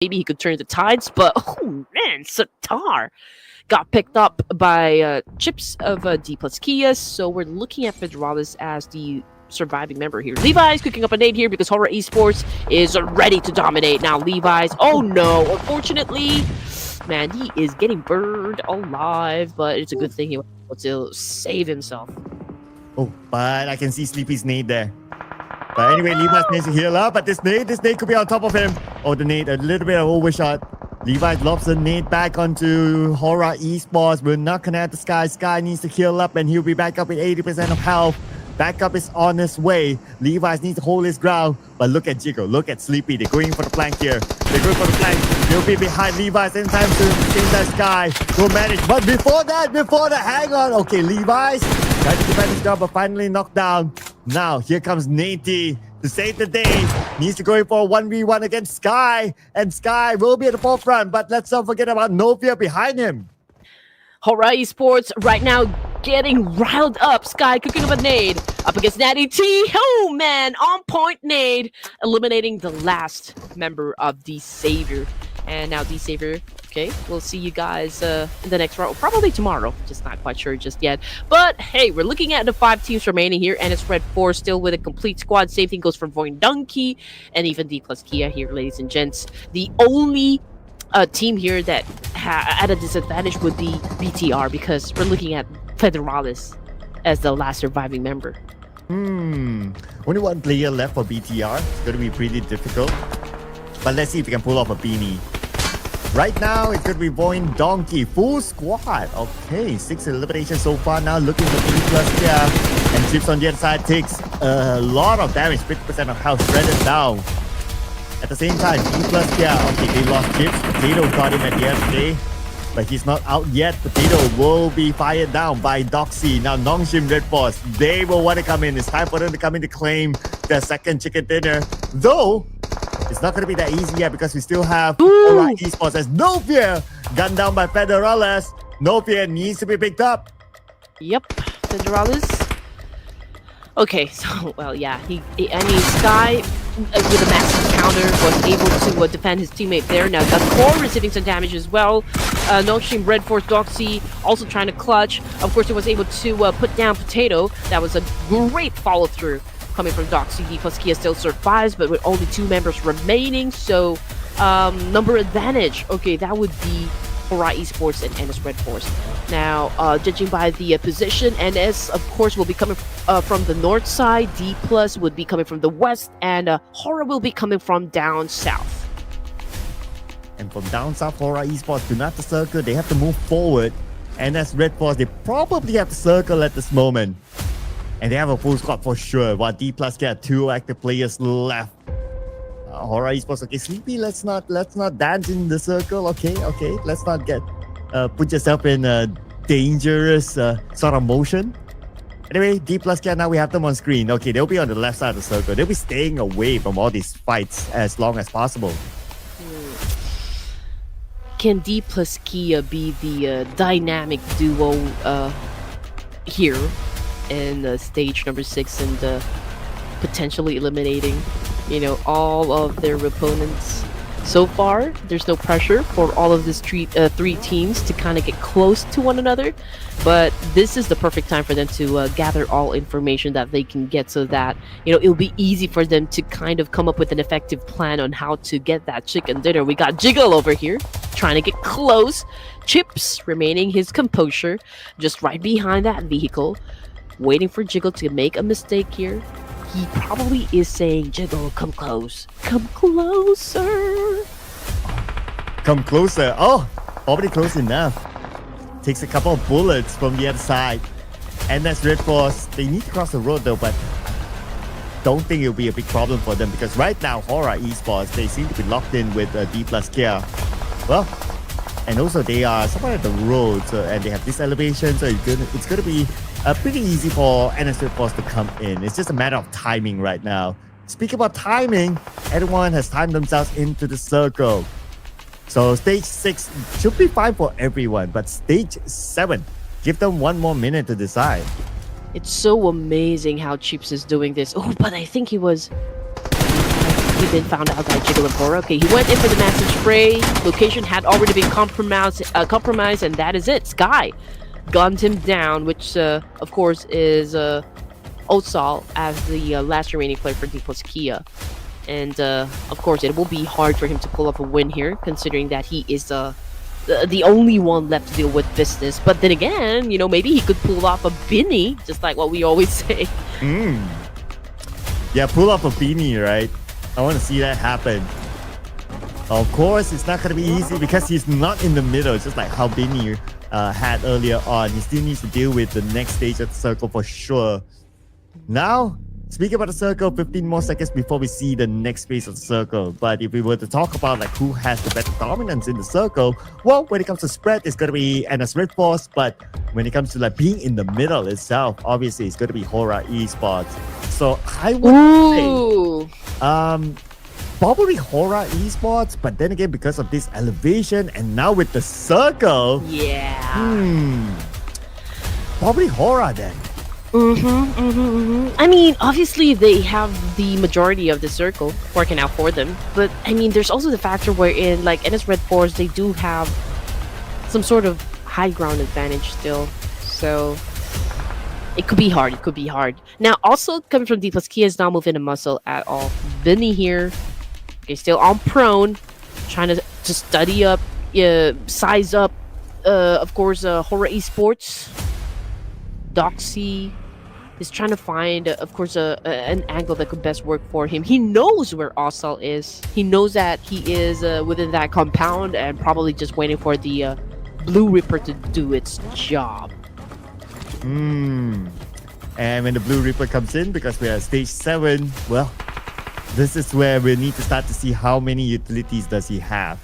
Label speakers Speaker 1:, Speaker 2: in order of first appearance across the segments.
Speaker 1: maybe he could turn the tides, but oh man, Satar got picked up by chips of D plus Kia, so we're looking at Federalis as the surviving member here. Levi's cooking up a nade here because Horaa Esports is ready to dominate. Now Levi's, oh no, unfortunately, man, he is getting burned alive, but it's a good thing he was able to save himself.
Speaker 2: Oh, but I can see Sleepy's nade there. But anyway, Levi's needs to heal up, but this nade could be on top of him. Oh, the nade, a little bit of overshot. Levi lobs the nade back onto Horaa Esports. We're not connect the Sky. Sky needs to heal up and he'll be back up with 80% of health. Backup is on his way. Levi's needs to hold his ground. But look at Jiggle. Look at Sleepy. They're going for the flank here. They're going for the flank. They'll be behind Levi's in time to change that Sky. Will manage. But before that, hang on. Okay, Levi's trying to defend his job, but finally knocked down. Now, here comes Nate to save the day. Needs to go in for a 1v1 against Sky. And Sky will be at the forefront. But let's not forget about Novia behind him.
Speaker 1: Horaa Esports right now getting riled up. Sky cooking up a nade up against Natty T. Oh man, on point nade, eliminating the last member of the Savior. And now the Savior, okay, we'll see you guys in the next round, probably tomorrow. Just not quite sure just yet. But hey, we're looking at the 5 teams remaining here, and it's Red 4 still with a complete squad. Same thing goes for Voin Donkey and even D plus Kia here, ladies and gents. The only team here that at a disadvantage would be BTR because we're looking at Federalis as the last surviving member.
Speaker 2: Only one player left for BTR. It's going to be pretty difficult. But let's see if we can pull off a beanie. Right now, it's going to be Voin Donkey. Full squad. Okay, 6 eliminations so far now. Looking for B plus here. And Chips on the other side takes a lot of damage. 50% of health shredded down. At the same time, B plus here. Okay, they lost Chips. Potato got him at the end of the day. But he's not out yet. Potato will be fired down by Doxy. Now, Nongshim Red Force, they will want to come in. It's time for them to come in to claim their second chicken dinner. Though, it's not going to be that easy yet because we still have Horaa Esports as Novia gunned down by Federalis. Novia needs to be picked up.
Speaker 1: Yep, Federalis. Okay, so, well, yeah, I mean, Sky, with a massive counter, was able to defend his teammate there. Now, got Core receiving some damage as well. No Stream Red Force Doxy also trying to clutch. Of course, he was able to put down Potato. That was a great follow-through coming from Doxy. D plus Kia still survives, but with only 2 members remaining, so number advantage. Okay, that would be Horaa Esports and NS Red Force. Now, judging by the position, NS, of course, will be coming from the north side. D plus would be coming from the west, and Horaa will be coming from down south.
Speaker 2: And from down south, Horaa Esports do not have to circle. They have to move forward. NS Red Force, they probably have to circle at this moment. And they have a full squad for sure. While D plus get 2 active players left. Horaa Esports, okay, Sleepy, let's not dance in the circle, okay, let's not get put yourself in a dangerous sort of motion. Anyway, D plus Kia, now we have them on screen. Okay, they'll be on the left side of the circle. They'll be staying away from all these fights as long as possible.
Speaker 1: Can D plus Kia be the dynamic duo here in stage number 6 and potentially eliminating, you know, all of their opponents? So far, there's no pressure for all of these 3 teams to kind of get close to one another, but this is the perfect time for them to gather all information that they can get so that, you know, it'll be easy for them to kind of come up with an effective plan on how to get that chicken dinner. We got Jiggle over here trying to get close. Chips remaining his composure just right behind that vehicle, waiting for Jiggle to make a mistake here. He probably is saying, Jiggle, come close. Come closer.
Speaker 2: Come closer. Oh, already close enough. Takes a couple of bullets from the other side. And that's Red Force. They need to cross the road though, but don't think it'll be a big problem for them because right now, Horaa Esports, they seem to be locked in with D plus Kia. Well, and also they are somewhere at the road, so, and they have this elevation, so it's gonna be pretty easy for NS Red Force to come in. It's just a matter of timing right now. Speaking about timing, everyone has timed themselves into the circle. So stage 6 should be fine for everyone, but stage 7, give them 1 more minute to decide.
Speaker 1: It's so amazing how Chips is doing this. Oh, but I think he was he been found out by Jiggle and Horaa? Okay, he went in for the massive spray. Location had already been compromised, and that is it. Sky gunned him down, which of course is Osal as the last remaining player for D plus Kia. And of course, it will be hard for him to pull off a win here, considering that he is the only one left to deal with business. But then again, you know, maybe he could pull off a Binny, just like what we always say.
Speaker 2: Yeah, pull off a beanie, right? I want to see that happen. Of course, it's not going to be easy because he's not in the middle, just like how Binny had earlier on. He still needs to deal with the next stage of the circle for sure. Now, speaking about the circle, 15 more seconds before we see the next phase of the circle. But if we were to talk about like who has the better dominance in the circle, well, when it comes to spread, it's going to be NS Red Force. But when it comes to like being in the middle itself, obviously it's going to be Horaa Esports. So I would say, probably Horaa Esports. But then again, because of this elevation and now with the circle, probably Horaa then.
Speaker 1: I mean, obviously they have the majority of the circle working out for them, but I mean, there's also the factor wherein like NS Red Force, they do have some sort of high ground advantage still, so it could be hard. It could be hard. Now, also coming from D plus Kia is not moving a muscle at all. Vinny here, okay, still on prone, trying to study up, size up. Of course, Horaa Esports. Doxy is trying to find, of course, an angle that could best work for him. He knows where Osal is. He knows that he is within that compound and probably just waiting for the Blue Ripper to do its job.
Speaker 2: And when the Blue Ripper comes in, because we are at stage 7, well, this is where we need to start to see how many utilities does he have.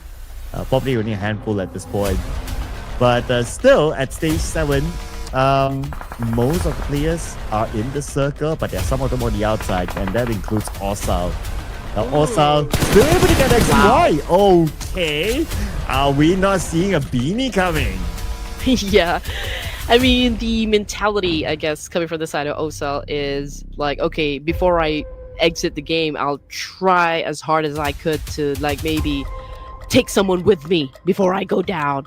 Speaker 2: Probably only a handful at this point. But still, at stage 7, most of the players are in the circle, but there are some of them on the outside, and that includes Osal. Now, Osal still able to get XY. Okay. Are we not seeing a beanie coming?
Speaker 1: Yeah. I mean, the mentality, I guess, coming from the side of Osal is like, okay, before I exit the game, I'll try as hard as I could to, like, maybe take someone with me before I go down.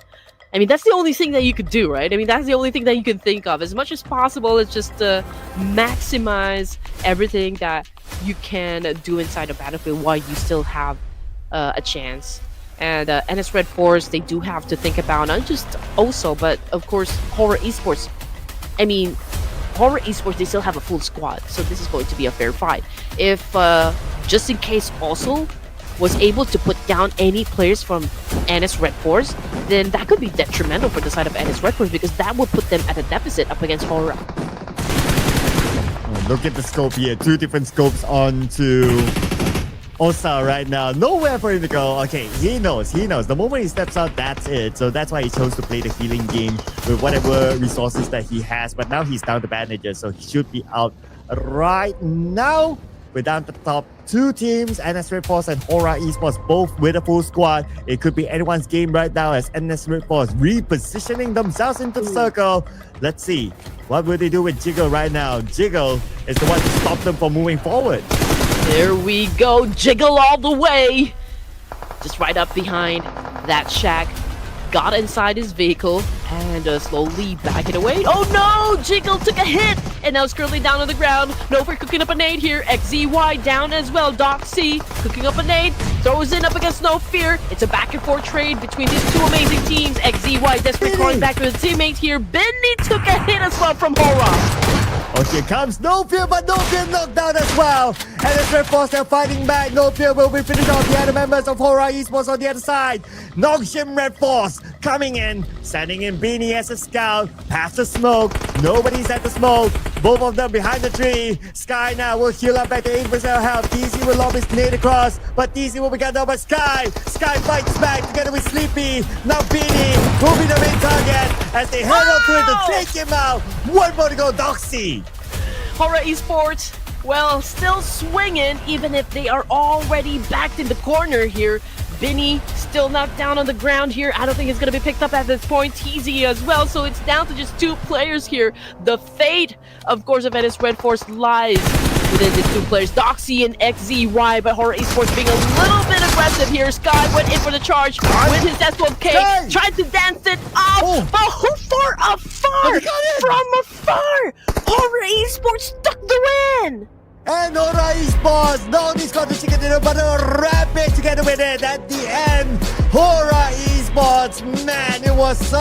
Speaker 1: I mean, that's the only thing that you could do, right? I mean, that's the only thing that you can think of. As much as possible, it's just to maximize everything that you can do inside a battlefield while you still have a chance. And NS Red Force, they do have to think about not just Oso, but of course, Horaa Esports. I mean, Horaa Esports, they still have a full squad, so this is going to be a fair fight. If, just in case also, was able to put down any players from NS Red Force, then that could be detrimental for the side of NS Red Force because that would put them at a deficit up against Horaa.
Speaker 2: Oh, look at the scope here. 2 different scopes onto Osal right now. Nowhere for him to go. Okay, he knows. The moment he steps out, that's it. So that's why he chose to play the healing game with whatever resources that he has. But now he's down to bandages, so he should be out right now. We're down to the top 2 teams, NS Red Force and Horaa Esports, both with a full squad. It could be anyone's game right now as NS Red Force repositioning themselves into the circle. Let's see. What will they do with Jiggle right now? Jiggle is the one to stop them from moving forward.
Speaker 1: There we go. Jiggle all the way. Just right up behind that shack. Got inside his vehicle and slowly back it away. Oh no! Jiggle took a hit and now is currently down on the ground. Nofer cooking up a nade here. XZY down as well. Doxy cooking up a nade. Throws in up against No Fear. It's a back and forth trade between these 2 amazing teams. XZY desperately calling back to his teammate here. Benny took a hit as well from Horaa.
Speaker 2: Oh, here comes No Fear, but No Fear knocked down as well. And the Red Force are fighting back. No Fear will be finished off the other members of Horaa Esports on the other side. Nongshim Red Force coming in, sending in Beanie as a scout. Past the smoke. Nobody's at the smoke. Both of them behind the tree. Sky now will heal up back to 8% health. DC will lob his nade across, but DC will be cut down by Sky. Sky fights back together with Sleepy. Now Beanie will be the main target as they head up to it to take him out. 1 more to go, Doxy.
Speaker 1: Horaa Esports, well, still swinging even if they are already backed in the corner here. Vinny still knocked down on the ground here. I don't think it's going to be picked up at this point. TZ as well, so it's down to just 2 players here. The fate, of course, of NS Red Force lies within the two players, Doxy and XZY, but Horaa Esports being a little bit aggressive here. Sky went in for the charge with his S12K,
Speaker 2: Sky!
Speaker 1: tried to dance it up, but who from afar? From afar! Horaa Esports stuck the win!
Speaker 2: And Horaa Esports, not only got the chicken dinner, but a rapid together with it at the end. Horaa Esports, man, it was so